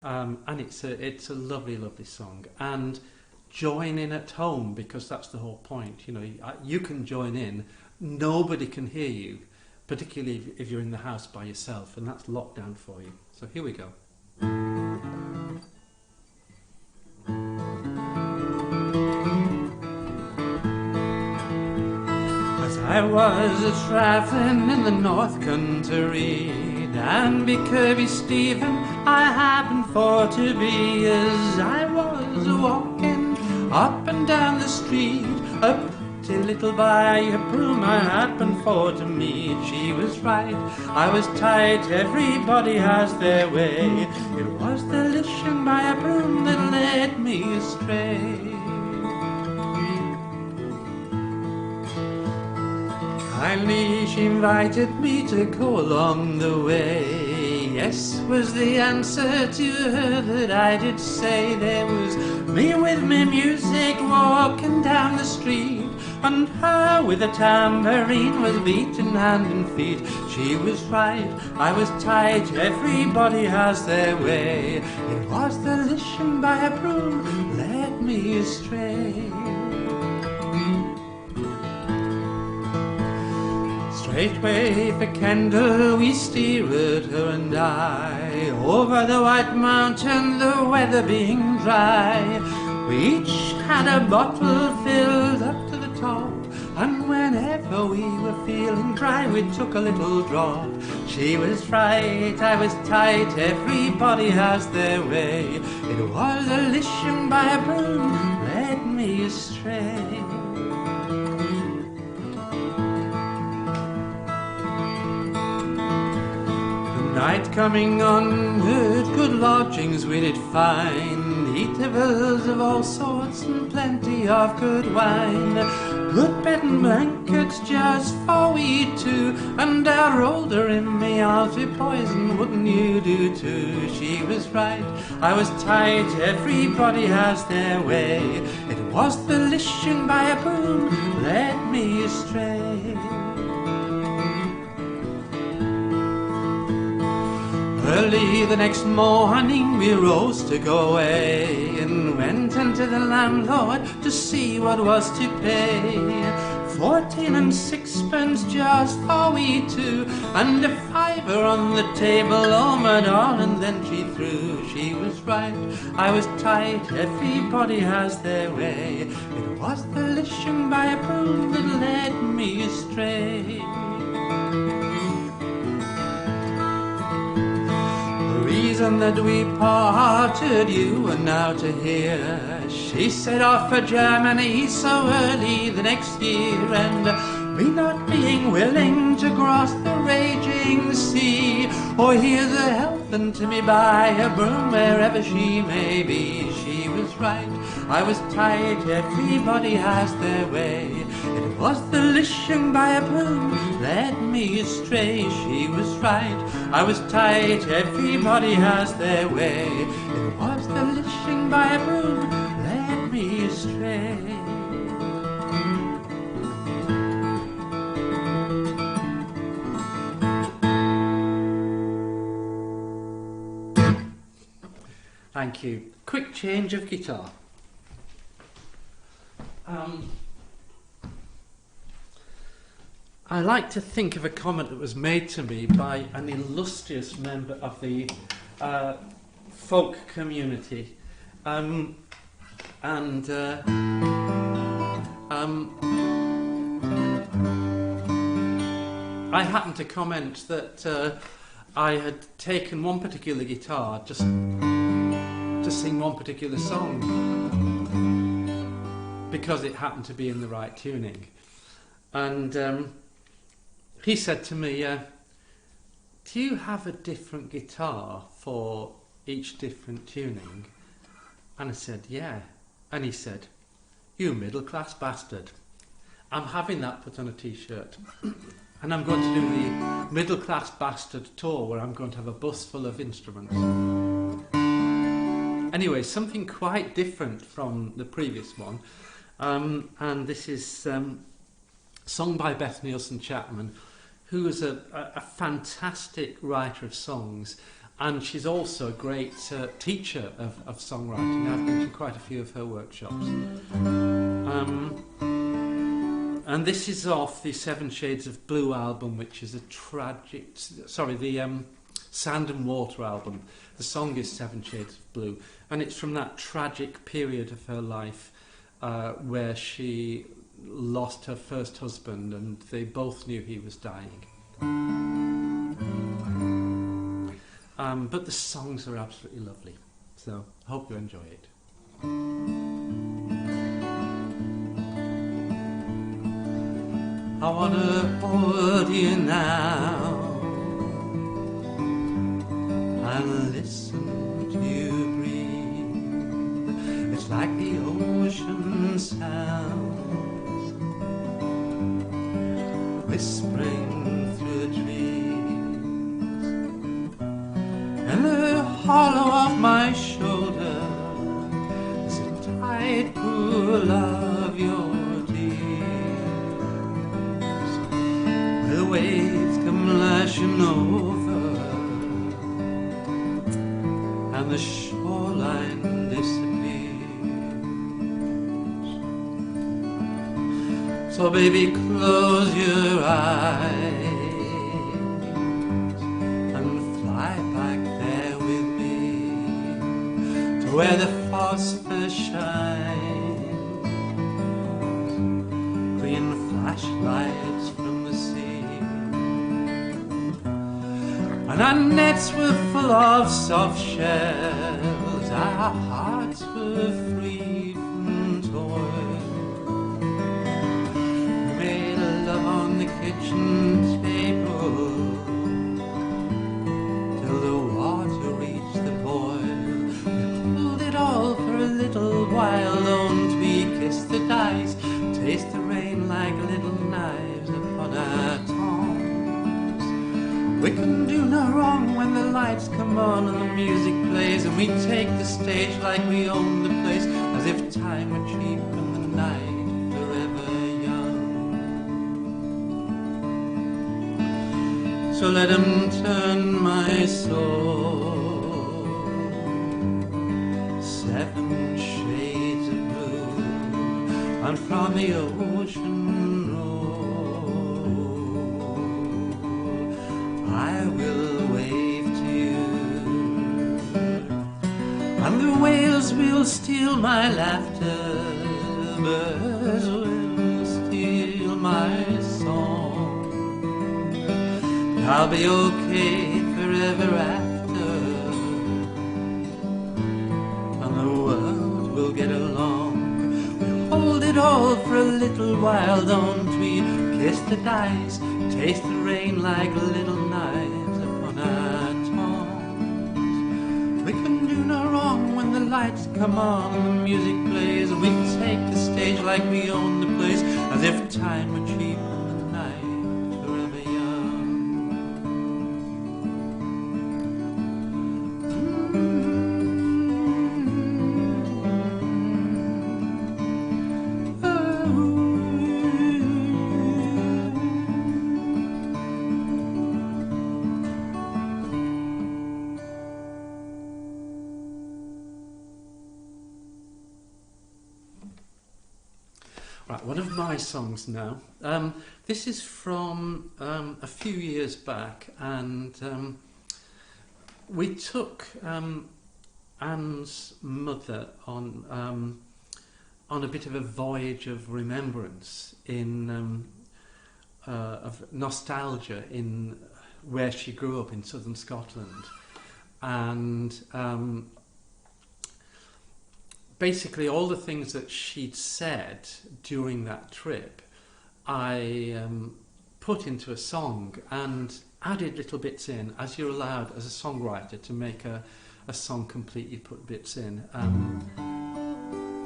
And it's a lovely, lovely song. And join in at home, because that's the whole point. You know, you can join in. Nobody can hear you, particularly if you're in the house by yourself, and that's lockdown for you. So here we go. As I was a-travelling in the North Country, Danby, Kirby, Stephen, I happened for to be. As I was walking up and down the street, a pretty little by a broom I happened for to meet. She was right, I was tight, everybody has their way. It was the lishing by a broom that led me astray. Kindly she invited me to go along the way. Yes was the answer to her that I did say. There was me with me music walking down the street, and her with a tambourine was beating hand and feet. She was right, I was tight, everybody has their way. It was the lishing by a broom led me astray. Straightway for Kendal we steered, her and I, over the White Mountain, the weather being dry. We each had a bottle filled up to the top, and whenever we were feeling dry we took a little drop. She was right, I was tight, everybody has their way. It was a lishing by a broom led me astray. Night coming on, good lodgings we did find, eatables of all sorts and plenty of good wine. Good bed and blankets just for we two, and I rolled her in me altar poison, wouldn't you do too? She was right, I was tight, everybody has their way. It was the lishing by a broom led me astray. Early the next morning we rose to go away, and went into the landlord to see what was to pay. 14 and 6pence just for we two, and a fiver on the table, oh my darling, then she threw. She was right, I was tight, everybody has their way. It was the lishing by a broom that led me astray. Reason that we parted, you are now to hear. She set off for Germany so early the next year, and me not being willing to cross the raging sea, or hear the health unto me by a broom wherever she may be. She was right, I was tight, everybody has their way. It was the lishing by a broom led me astray. She was right, I was tight, everybody has their way. It was the lishing by a broom led me astray. Thank you. Quick change of guitar. I like to think of a comment that was made to me by an illustrious member of the folk community, I happened to comment that I had taken one particular guitar just to sing one particular song because it happened to be in the right tuning. And he said to me, do you have a different guitar for each different tuning? And I said, yeah. And he said, you middle-class bastard. I'm having that put on a t-shirt. And I'm going to do the middle-class bastard tour, where I'm going to have a bus full of instruments. Anyway, something quite different from the previous one. And this is sung by Beth Nielsen Chapman, who is a fantastic writer of songs, and she's also a great teacher of songwriting. I've been to quite a few of her workshops. And this is off the Seven Shades of Blue album, which is a tragic... Sorry, the Sand and Water album. The song is Seven Shades of Blue. And it's from that tragic period of her life where she lost her first husband and they both knew he was dying. But the songs are absolutely lovely. So, I hope you enjoy it. I wanna hold you now and listen to you breathe. It's like the ocean sounds whispering through the trees. In the hollow of my shoulder is a tight pool of your the waves come lashing over and the shoreline disappears. So baby, close your eyes and fly back there with me to where the phosphor shines, green flashlights from the sea. And our nets were full of soft shells, our hearts were free from toil. We made love on the kitchen table till the water reached the boil. We pulled it all for a little while, don't we kiss the dice, taste the rain like little knives upon our tongues. We can do no wrong when the lights come on and the music plays, and we take the stage like we own the place, as if time were cheap and the night forever young. So let 'em turn my soul 7 shades of blue, and from the ocean I will wave to you, and the whales will steal my laughter, birds will steal my song, but I'll be okay forever after, and the world will get along. We'll hold it all for a little while, don't we? Kiss the dice, taste the rain like little knives upon our tongues. We can do no wrong when the lights come on and the music plays, and we take the stage like we own the place, as if time were cheap and the night forever young. Right, one of my songs now. This is from a few years back, and we took Anne's mother on a bit of a voyage of remembrance, of nostalgia in where she grew up in southern Scotland, and basically all the things that she'd said during that trip I put into a song and added little bits in, as you're allowed as a songwriter to make a song completely put bits in.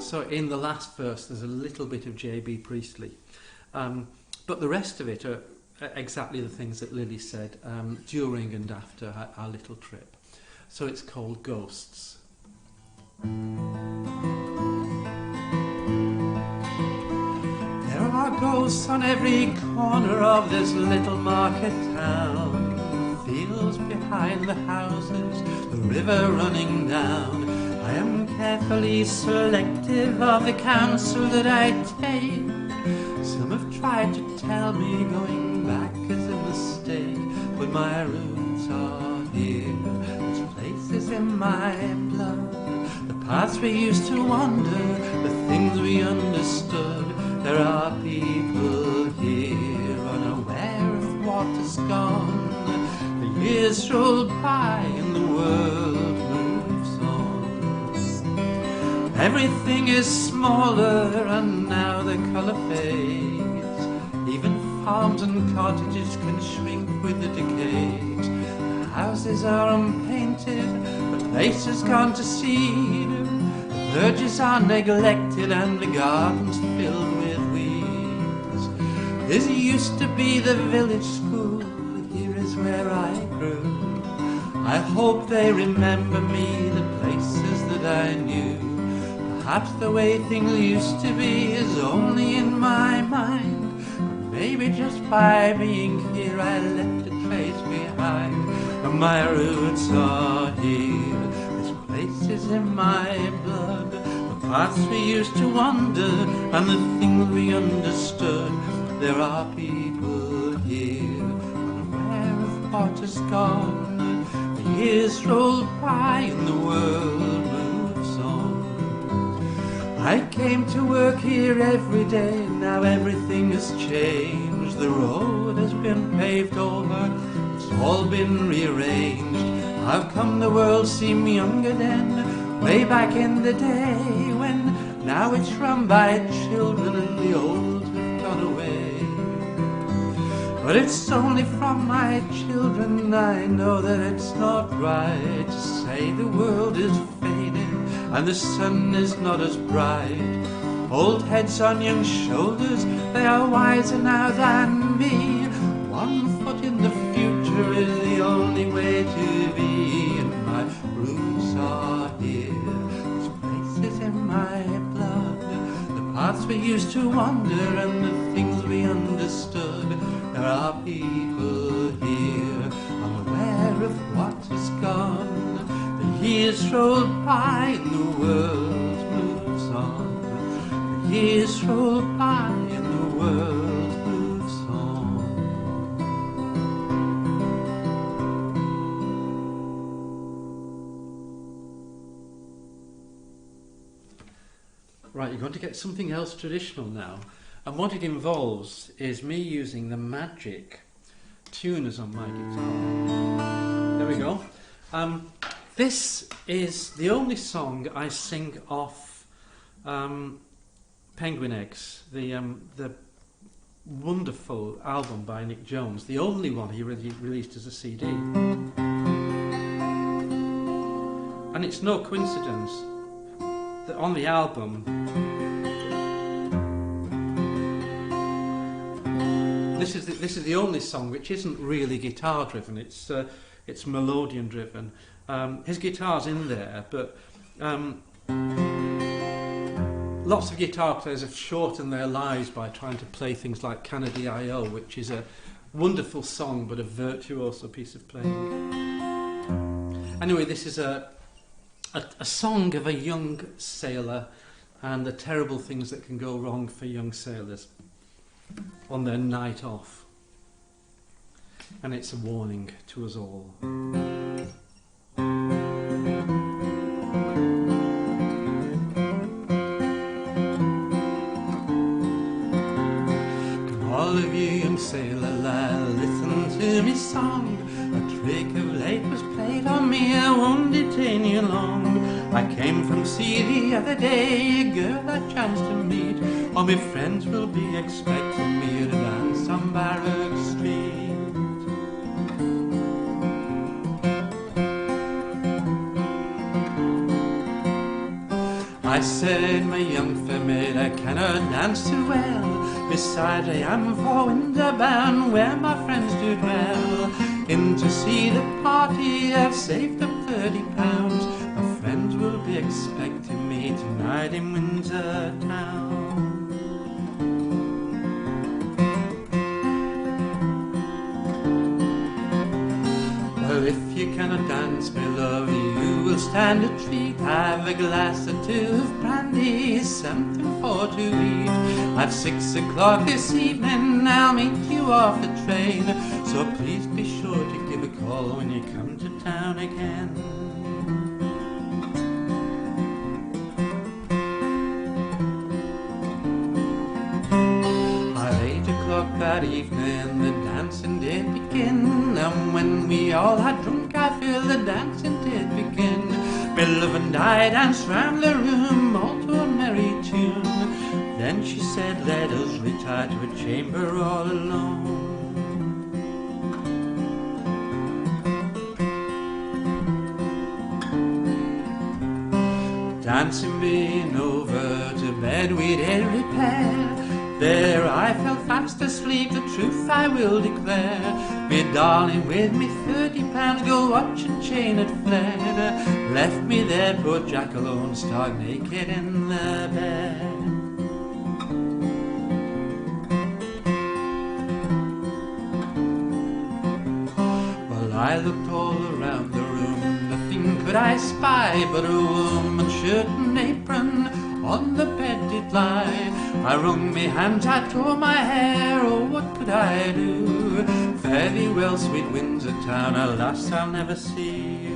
So in the last verse there's a little bit of J.B. Priestley, but the rest of it are exactly the things that Lily said during and after our little trip. So it's called Ghosts. There are ghosts on every corner of this little market town. Feel fields behind the houses, the river running down. I am carefully selective of the counsel that I take. Some have tried to tell me going back is a mistake, but my roots are here. This place is in my blood. The paths we used to wander, the things we understood. There are people here unaware of what is gone. The years roll by and the world moves on. Everything is smaller and now the colour fades. Even farms and cottages can shrink with the decades. The houses are unpainted, the place has gone to seed. The verges are neglected and the gardens filled with weeds. This used to be the village school, here is where I grew. I hope they remember me, the places that I knew. Perhaps the way things used to be is only in my mind, but maybe just by being here I left a trace behind. And my roots are here, this place is in my blood. The paths we used to wander and the things we understood. There are people here unaware of what is gone. The years roll by and the world moves on. I came to work here every day, now everything has changed. The road has been paved over, it's all been rearranged. How come the world seemed younger then, way back in the day, when now it's run by children and the old have gone away? But it's only from my children I know that it's not right to say the world is fading and the sun is not as bright. Old heads on young shoulders, they are wiser now than me. 1 foot in the future is the only way to be. And my roots are here, this place is in my blood. The paths we used to wander and the things we understood. There are people here unaware of what is gone. The years roll by and the world moves on. The years roll by and the world moves on. Right, you're going to get something else traditional now. And what it involves is me using the magic tuners on my guitar. There we go. This is the only song I sing off Penguin Eggs, the wonderful album by Nick Jones, the only one he released as a CD. And it's no coincidence that on the album this is the only song which isn't really guitar driven. It's melodian driven. His guitar's in there, but lots of guitar players have shortened their lives by trying to play things like Canada.io, which is a wonderful song but a virtuoso piece of playing. Anyway, this is a song of a young sailor and the terrible things that can go wrong for young sailors on their night off. And it's a warning to us all. Come all of you young sailor lad, listen to me song. A trick of late was played on me, I won't detain you long. I came from sea the other day, a girl I chanced to meet. All my friends will be expecting me to dance on Barrack Street. I said, my young fair maid, I cannot dance too well. Besides, I am for Winterbound, where my friends do dwell. In to see the party, I've saved up £30. My friends will be expecting me tonight in Windsor Town. if you cannot dance, my love, you will stand a treat. Have a glass or two of brandy, something for to eat. At 6 o'clock this evening I'll meet you off the train, so please be sure to give a call when you come to town again. That evening the dancing did begin, and when we all had drunk I feel the dancing did begin. My love and I danced round the room all to a merry tune. Then she said, let us retire to a chamber all alone. Dancing being over, to bed we did repair. There I fell fast asleep, the truth I will declare. Me darling with me £30 gold watch and chain had fled, left me there, poor Jack alone, stark naked in the bed. Well, I looked all around the room, nothing could I spy but a woman's shirt and apron on the bed did lie. I wrung me hands, I tore my hair, oh what could I do? Fare thee well, sweet Windsor town, alas I'll never see you.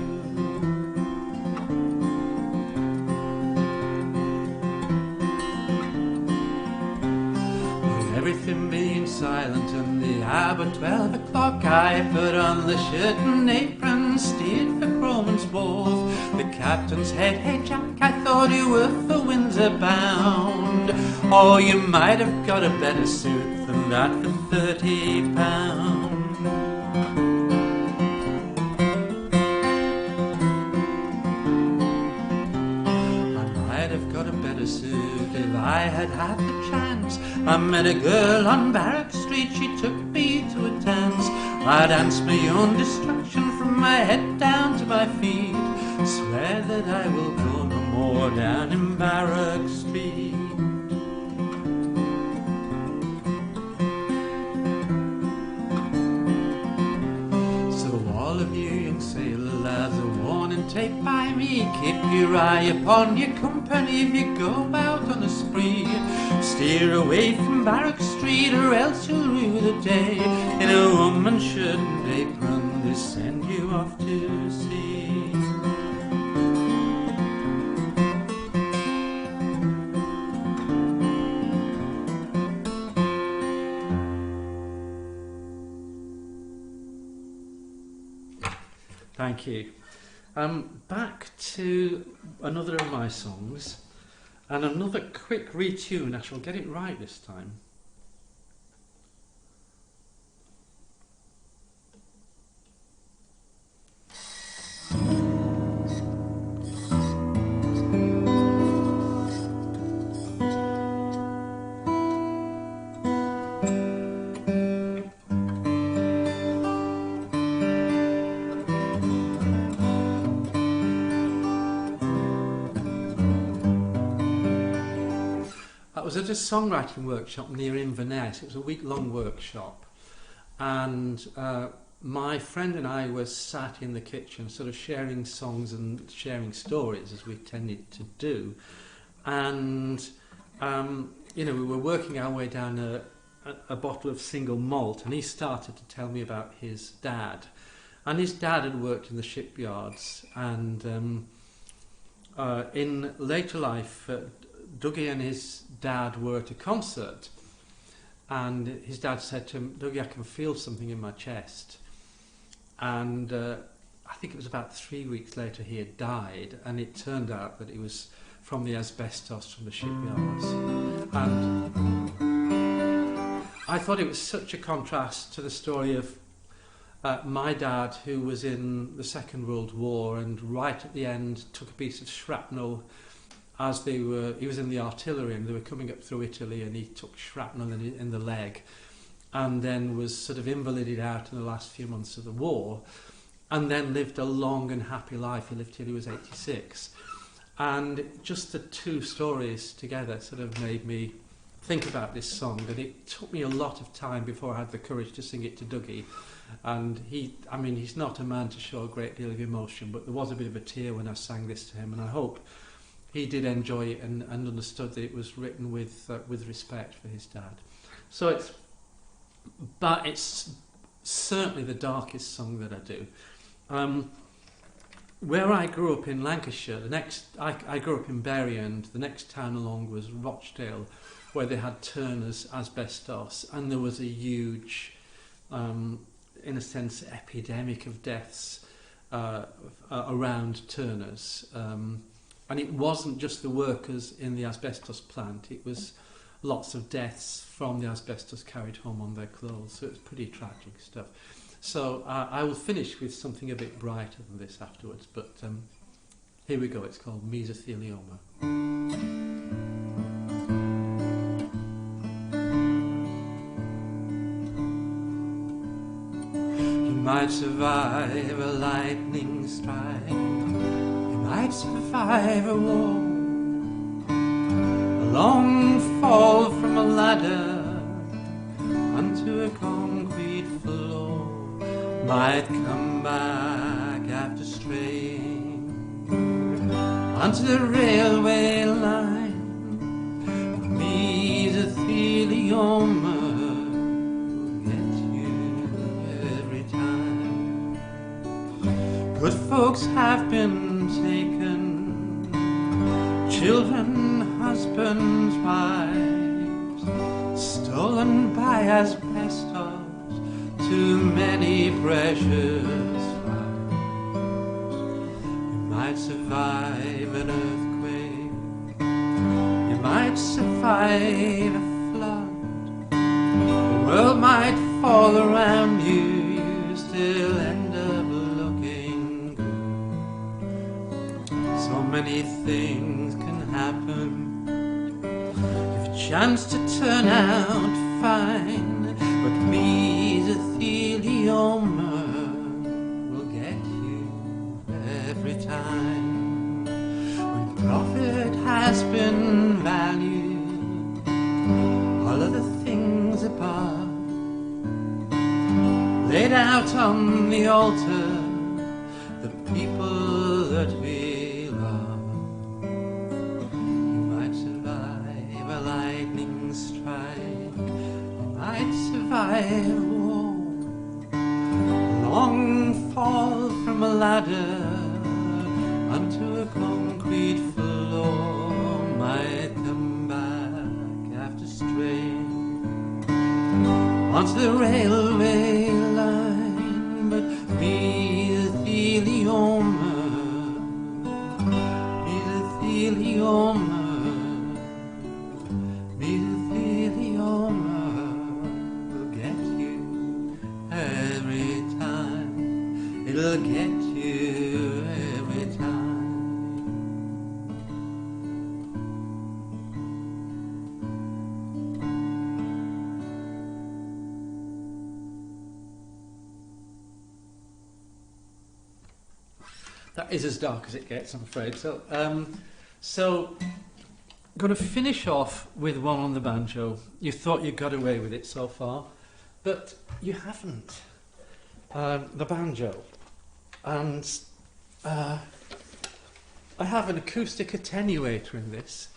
With everything being silent and the hour 12 o'clock, I put on the shirt and apron, steered for Croman's Ball. The captain's head, hey Jack, I thought you were for Windsor bound. Oh, you might have got a better suit than that for £30. I might have got a better suit if I had had the chance. I met a girl on Barrack Street, she took me to a dance. I danced my own destruction from my head down to my feet. Swear that I will go no more down in Barrack Street. So all of you young sailor lads, a warning take by me. Keep your eye upon your company if you go out on a spree. Steer away from Barrack Street or else you'll rue the day. In a woman's shirt and apron they send you off to sea. Thank you. Back to another of my songs, and another quick retune. I shall get it right this time. I was at a songwriting workshop near Inverness. It was a week-long workshop, and my friend and I were sat in the kitchen sort of sharing songs and sharing stories as we tended to do, and you know, we were working our way down a bottle of single malt, and he started to tell me about his dad, and his dad had worked in the shipyards, and in later life Dougie and his dad were at a concert, and his dad said to him, Dougie, I can feel something in my chest. And I think it was about 3 weeks later he had died, and it turned out that it was from the asbestos from the shipyards. And I thought it was such a contrast to the story of my dad, who was in the Second World War, and right at the end took a piece of shrapnel as he was in the artillery, and they were coming up through Italy, and he took shrapnel in the leg, and then was sort of invalided out in the last few months of the war, and then lived a long and happy life. He lived till he was 86. And just the two stories together sort of made me think about this song, and it took me a lot of time before I had the courage to sing it to Dougie. And I mean, he's not a man to show a great deal of emotion, but there was a bit of a tear when I sang this to him, and I hope he did enjoy it and understood that it was written with respect for his dad. So it's certainly the darkest song that I do. Where I grew up in Lancashire, I grew up in Bury, and the next town along was Rochdale, where they had Turner's asbestos, and there was a huge, in a sense, epidemic of deaths around Turner's. And it wasn't just the workers in the asbestos plant, it was lots of deaths from the asbestos carried home on their clothes, so it's pretty tragic stuff. So I will finish with something a bit brighter than this afterwards, but here we go, it's called Mesothelioma. You might survive a lightning strike, you might survive a war, a long fall from a ladder onto a concrete floor, might come back after straying onto the railway line. Mesothelioma will get you every time. Good folks have been taken, children, husbands, wives, stolen by asbestos. Too many precious lives. You might survive an earthquake, you might survive a flood, the world might fall around you, you still end up looking good. So many things can happen, you've a chance to turn out fine, but mesothelioma will get you every time. When profit has been valued, all other things above, laid out on the altar, the people that we love. You might survive a lightning strike, might survive a war, a long fall from a ladder onto a concrete floor, might come back after straying onto the railway line, but mesothelioma, mesothelioma, mesothelioma every time. It'll get you every time. That is as dark as it gets, I'm afraid. So I'm going to finish off with one on the banjo. You thought you got away with it so far, but you haven't. The banjo, and I have an acoustic attenuator in this.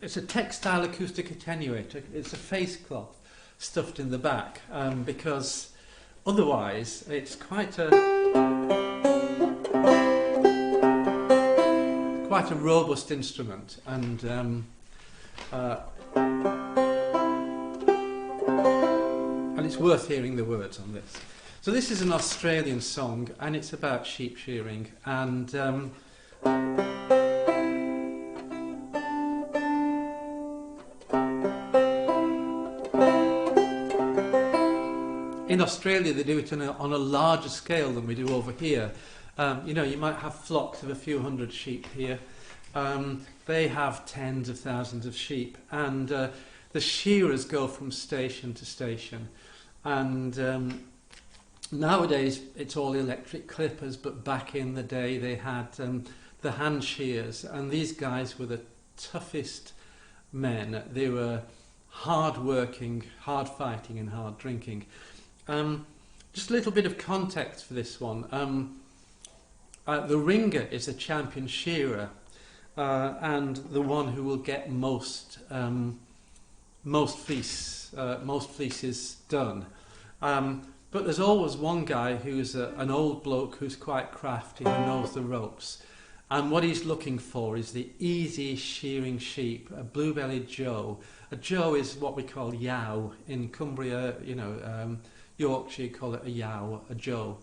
It's a textile acoustic attenuator. It's a face cloth stuffed in the back, because otherwise it's quite a robust instrument, and it's worth hearing the words on this. So this is an Australian song, and it's about sheep shearing, and in Australia they do it on a larger scale than we do over here. You know, you might have flocks of a few hundred sheep here. They have tens of thousands of sheep, and the shearers go from station to station. And nowadays it's all electric clippers, but back in the day they had the hand shears, and these guys were the toughest men. They were hard working, hard fighting and hard drinking. Just a little bit of context for this one. The ringer is a champion shearer, and the one who will get most fleeces done. But there's always one guy who's an old bloke who's quite crafty, who knows the ropes. And what he's looking for is the easy shearing sheep, a blue-bellied Joe. A Joe is what we call yow. In Cumbria, Yorkshire, you call it a yow, a Joe.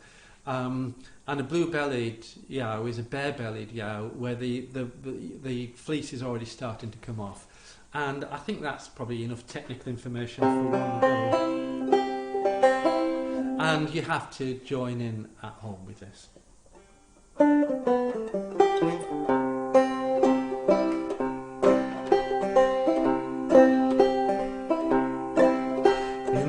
And a blue-bellied yow is a bare-bellied yow, where the fleece is already starting to come off. And I think that's probably enough technical information for one go. And you have to join in at home with this. In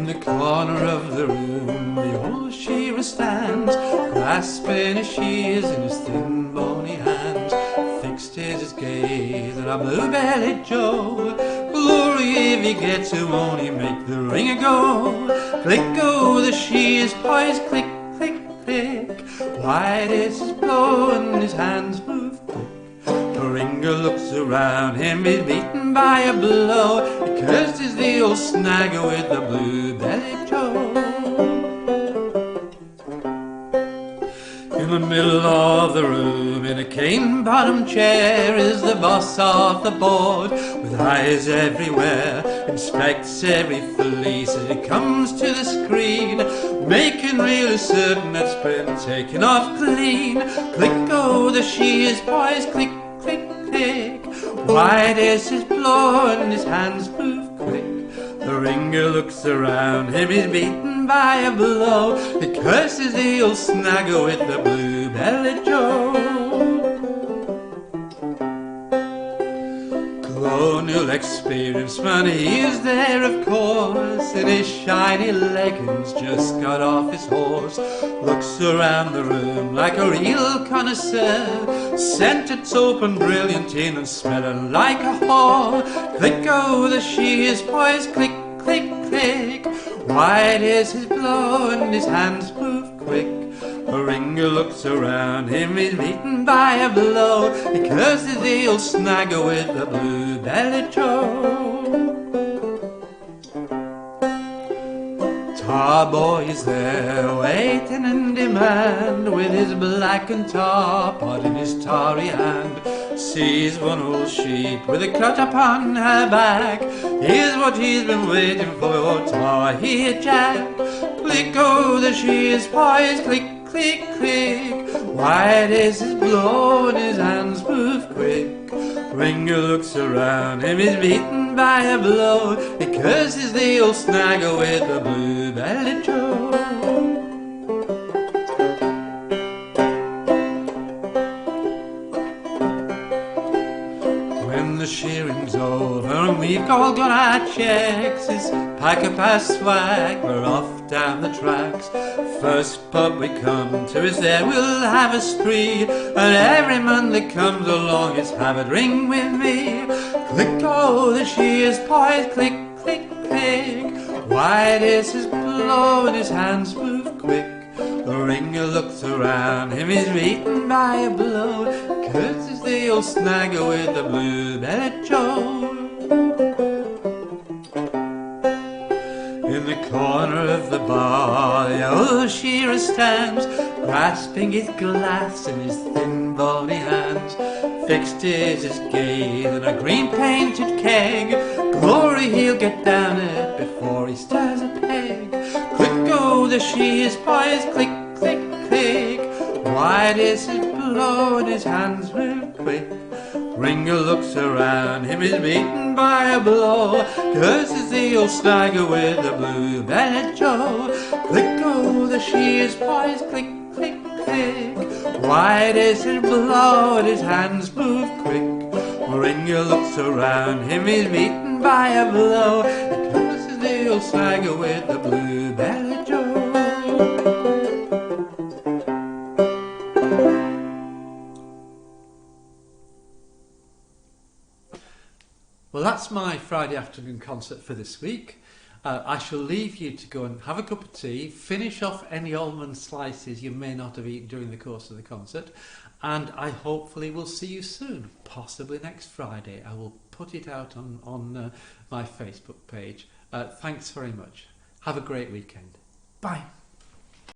the corner of the room, the old shearer stands, grasping his shears in his thin bony hands. Fixed is his gaze at a blue-bellied Joe. Glory if he gets it, won't he make the ringer go? Click go the shears, poise, click, click, click. Wide is his blow and his hands move quick. The ringer looks around him, he's beaten by a blow. He curses the old snagger with the blue-bellied Joe. In the middle of the room, in a cane-bottom chair, is the boss of the board, with eyes everywhere, inspects every fleece as he comes to the screen, making really certain that's been taken off clean. Click go the shears, boys, click, click, click. Wide is his blow and his hands move quick. The ringer looks around him, he's beaten by a blow. He curses the old snagger with the blue-bellied Joe. Colonial experienced man, he is there of course, in his shiny leggings, just got off his horse. Looks around the room like a real connoisseur, scented soap and brilliant in and smelling like a whore. Click go the shears, boys, click, click, click. Wide is his blow and his hands move quick. The ringer looks around him, he's beaten by a blow. He curses the old snagger with the blue-bellied Joe. Tarboy is there, waiting in demand, with his blackened tar pot in his tarry hand. Sees one old sheep with a cut upon her back. Here's what he's been waiting for, oh tar here Jack. Click go the shears, boys, click, click, click. Wide is his blow and his hands move quick. Ringer looks around him, he's beaten by a blow. He curses the old snagger with the blue-bellied Joe. When the shearing's over and we've all got our checks, it's pack up our swag, we're off down the tracks. First pub we come to is there we'll have a spree, and every man that comes along is have a drink with me. Click go the shears, boys, click, click, click. Wide is his blow and his hands move quick. The ringer looks around him, he's beaten by a blow. Curses the old snagger with the blue-bellied Joe. In the corner of the bar, the old shearer stands, grasping his glass in his thin bony hands. Fixed is his gaze in a green-painted keg. Glory, he'll get down it before he stirs a peg. Click go the shears, boys, click, click, click. Wide is his blow and his hands move quick. Ringer looks around him, he's beaten by a blow. Curses the old snagger with the blue-bellied Joe. Click go the shears, boys, click, click, click. Wide is his blow and his hands move quick. Ringer looks around him, he's beaten by a blow. He curses the old snagger with the blue-bellied Joe. Well, that's my Friday afternoon concert for this week. I shall leave you to go and have a cup of tea, finish off any almond slices you may not have eaten during the course of the concert, and I hopefully will see you soon, possibly next Friday. I will put it out on my Facebook page. Thanks very much. Have a great weekend. Bye.